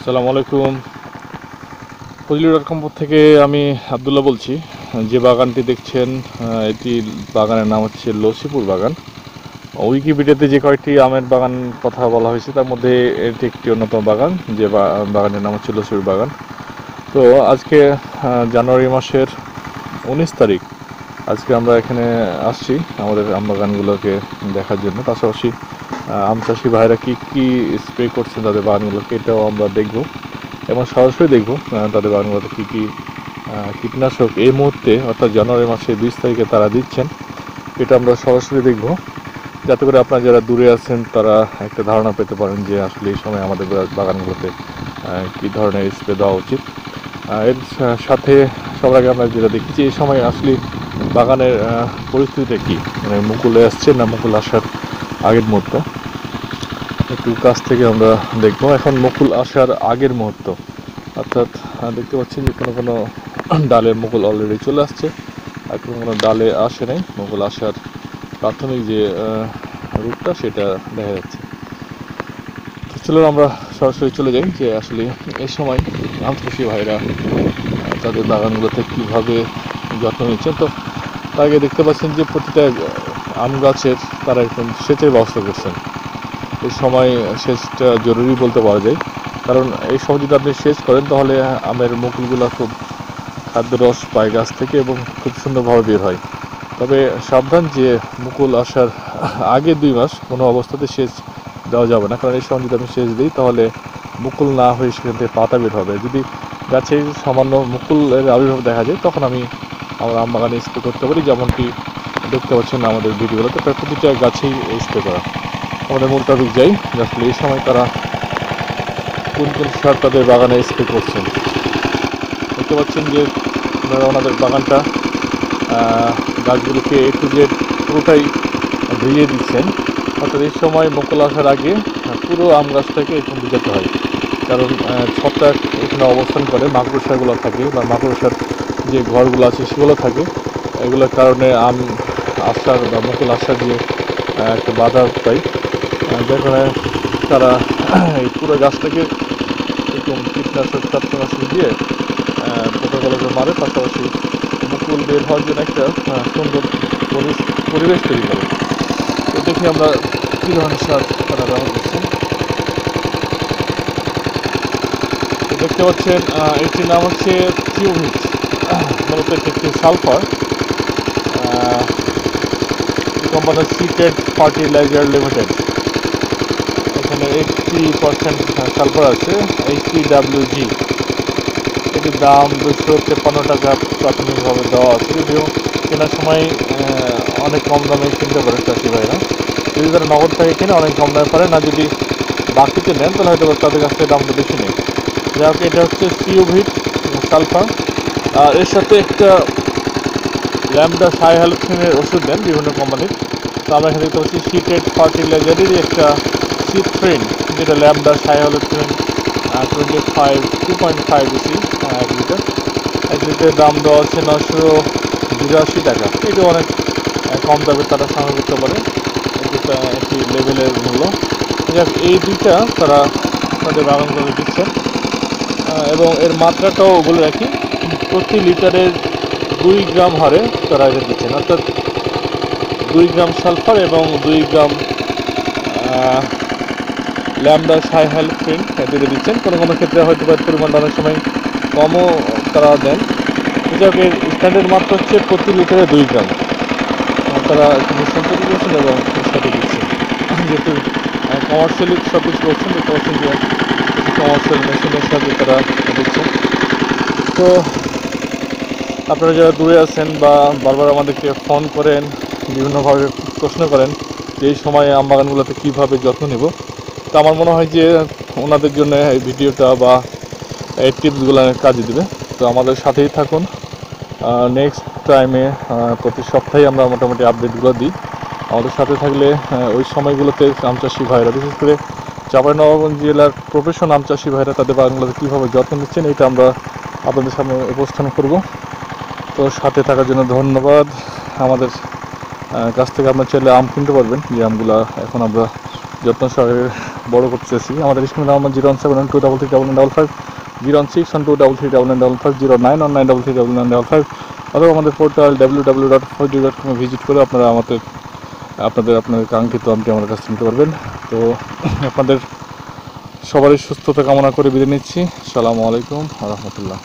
আসসালামু আলাইকুম। ফজলি.com থেকে আমি আবদুল্লাহ বলছি। যে বাগানটি দেখছেন এটি বাগানের নাম হচ্ছে লসিপুর বাগান। উইকিপিডিয়াতে যে কয়েকটি আমের বাগান কথা বলা হয়েছে তার মধ্যে এটি একটি অন্যতম বাগান, যে বাগানের নাম হচ্ছে লসিপুর বাগান। তো আজকে জানুয়ারি মাসের 19 তারিখ, আজকে আমরা এখানে আসছি আমাদের আম বাগানগুলোকে দেখার জন্য। পাশাপাশি আম চাষি ভাইরা কী কী স্প্রে করছেন তাদের বাগানগুলোকে, এটাও আমরা দেখব এবং সরাসরি দেখব তাদের বাগানগুলোতে কী কী কীটনাশক এই মুহূর্তে অর্থাৎ জানুয়ারি মাসের 20 তারিখে তারা দিচ্ছেন। এটা আমরা সরাসরি দেখব, যাতে করে আপনারা যারা দূরে আছেন তারা একটা ধারণা পেতে পারেন যে আসলে এই সময় আমাদের বাগানগুলোতে কী ধরনের স্প্রে দেওয়া উচিত। এর সাথে সবার আগে আমরা যেটা দেখি যে এই সময় আসলে বাগানের পরিস্থিতিটা কী, মানে মুকুলে আসছে না মুকুল আসার আগের মুহূর্ত, একটু কাছ থেকে আমরা দেখব। এখন মুকুল আসার আগের মুহূর্ত, অর্থাৎ দেখতে পাচ্ছি যে কোনো কোনো ডালে মুকুল অলরেডি চলে আসছে, আর কোনো কোনো ডালে আসে নাই। মুকুল আসার প্রাথমিক যে রূপটা সেটা দেখা যাচ্ছে। তো চলুন আমরা সরাসরি চলে যাই যে আসলে এই সময় আম চাষি ভাইরা তাদের বাগানগুলোতে কীভাবে যত্ন নিচ্ছেন। তো তার আগে দেখতে পাচ্ছেন যে প্রতিটা আম গাছের তারা একদম সেচের ব্যবস্থা করছেন। এই সময় সেচটা জরুরি বলতে পারা যায়, কারণ এই সময় যদি আপনি সেচ করেন তাহলে আমের মুকুলগুলো খুব খাদ্যরস পায় গাছ থেকে এবং খুব সুন্দরভাবে বের হয়। তবে সাবধান যে মুকুল আসার আগে 2 মাস কোনো অবস্থাতে সেচ দেওয়া যাবে না, কারণ এই সময় যদি আমি সেচ দিই তাহলে মুকুল না হয়ে সেখান থেকে পাতা বের হবে। যদি গাছে সামান্য মুকুলের আবির্ভাব দেখা যায় তখন আমি আমার আম বাগানে স্প্রে করতে পারি, যেমনটি দেখতে পাচ্ছেন আমাদের ভিডিওগুলোতে প্রায় প্রতিটা গাছেই স্প্রে করা। আমাদের মূল টপিক যাই, আসলে এই সময় তারা কোন কোন সার তাদের বাগানে স্প্রে করছেন। দেখতে পাচ্ছেন যে আপনারা ওনাদের বাগানটা গাছগুলোকে A to Z পুরোটাই ভিজিয়ে দিচ্ছেন। অর্থাৎ এই সময় মুকুল আসার আগে পুরো আম গাছটাকে এরকম ভিজাতে হয়, কারণ ছত্রাক এখানে অবস্থান করে, মাকড়সাগুলো থাকে বা মাকড়সার যে ঘরগুলো আছে সেগুলো থাকে। এগুলোর কারণে আম আসার বা মুকুল আসার যে একটা বাধা পাই, যার কারণে তারা এই পুরো গাছটাকে এরকম কীটনাশক ছত্রাকনাশক দিয়ে পোকাগুলোকে মারে, পাশাপাশি মুকুল বের হওয়ার জন্য একটা সুন্দর পরিবেশ তৈরি করে। তো দেখি আমরা কী ধরনের সার তারা ব্যবহার করছেন। তো দেখতে পাচ্ছেন এটির নাম হচ্ছে থিওভিট, মূলত এটি একটি sulphur. Company secret fertiliser limited. এখানে 80% সালফার আছে, HCWG। এটির দাম 253 টাকা প্রাথমিকভাবে দেওয়া আছে, যদিও কেনার সময় অনেক কম দামে কিনতে পারে চাষি ভাইরা। যদি তারা নগদ টাকা কিনে অনেক কম দামে পারে, না যদি বাকিতে নেন তাহলে হয়তো তাদের কাছ থেকে দামটা বেশি নেই। যাই হোক, এটা হচ্ছে থিওভিট সালফার। আর এর সাথে একটা ল্যামডা সাইহ্যালোথিনের ওষুধ দেন বিভিন্ন কোম্পানির। তো আমরা এখানে দেখতে পাচ্ছি সিক্রেট ফার্টিলাইজারেরই একটা সিথ্রিন, যেটা ল্যামডা সাইহ্যালোথিন 2.5 ইসি 1 লিটার। 1 লিটারের দাম দেওয়া হচ্ছে 982 টাকা। এটা অনেক কম দামে তারা সংগ্রহ করতে পারে, এটা একটি লেভেলের মূল্য। যাক, এই দুইটা তারা তাদের বাগানগুলো দিচ্ছেন এবং এর মাত্রাটাও বলে রাখি, প্রতি লিটারের 2 গ্রাম হারে তারা এটা দিচ্ছেন, অর্থাৎ 2 গ্রাম সালফার এবং 2 গ্রাম ল্যামডা সাইহ্যালোথিন এটা দিচ্ছেন। কোনো কোনো ক্ষেত্রে হয়তো পরিমাণটা অনেক সময় কমও তারা দেন। যাই হোক, এর স্ট্যান্ডার্ড মাত্রা হচ্ছে প্রতি লিটারে 2 গ্রাম তারা মিশ্রণ তৈরি করছেন এবং এর সাথে দিচ্ছেন। যেহেতু কমার্শিয়ালি সব কিছু করছেন, দেখতে পাচ্ছেন যে কমার্শিয়াল মেশিনের সাথে তারা দিচ্ছেন। তো আপনারা যারা দূরে আছেন বা বারবার আমাদেরকে ফোন করেন, বিভিন্নভাবে প্রশ্ন করেন যে এই সময়ে আম বাগানগুলোতে কীভাবে যত্ন নেব, তো আমার মনে হয় যে ওনাদের জন্য এই ভিডিওটা বা এই টিপসগুলো কাজে দেবে। তো আমাদের সাথেই থাকুন। নেক্সট টাইমে প্রতি সপ্তাহে আমরা মোটামুটি আপডেটগুলো দিই। আমাদের সাথে থাকলে ওই সময়গুলোতে আম চাষি ভাইরা, বিশেষ করে চাঁপাইনবাবগঞ্জ জেলার প্রফেশন আম চাষি ভাইরা তাদের বাগানগুলোতে কীভাবে যত্ন নিচ্ছেন এটা আমরা আপনাদের সামনে উপস্থান করব। তো সাথে থাকার জন্য ধন্যবাদ। আমাদের কাছ থেকে আপনার চাইলে আম কিনতে পারবেন, যে আমগুলো এখন আমরা যত্ন সহকারে বড় করতেছি। আমাদের স্ক্রিনে নাম্বার 01712339955, 06123399955, 09193339955, অথবা আমাদের পোর্টাল www.4d.com ভিজিট করে আপনারা আপনাদের কাঙ্ক্ষিত আমটি আমার কাছে নিতে পারবেন। তো আপনাদের সবারই সুস্থতা কামনা করে বিদায় নিচ্ছি। আসসালামু আলাইকুম ওয়া রাহমাতুল্লাহ।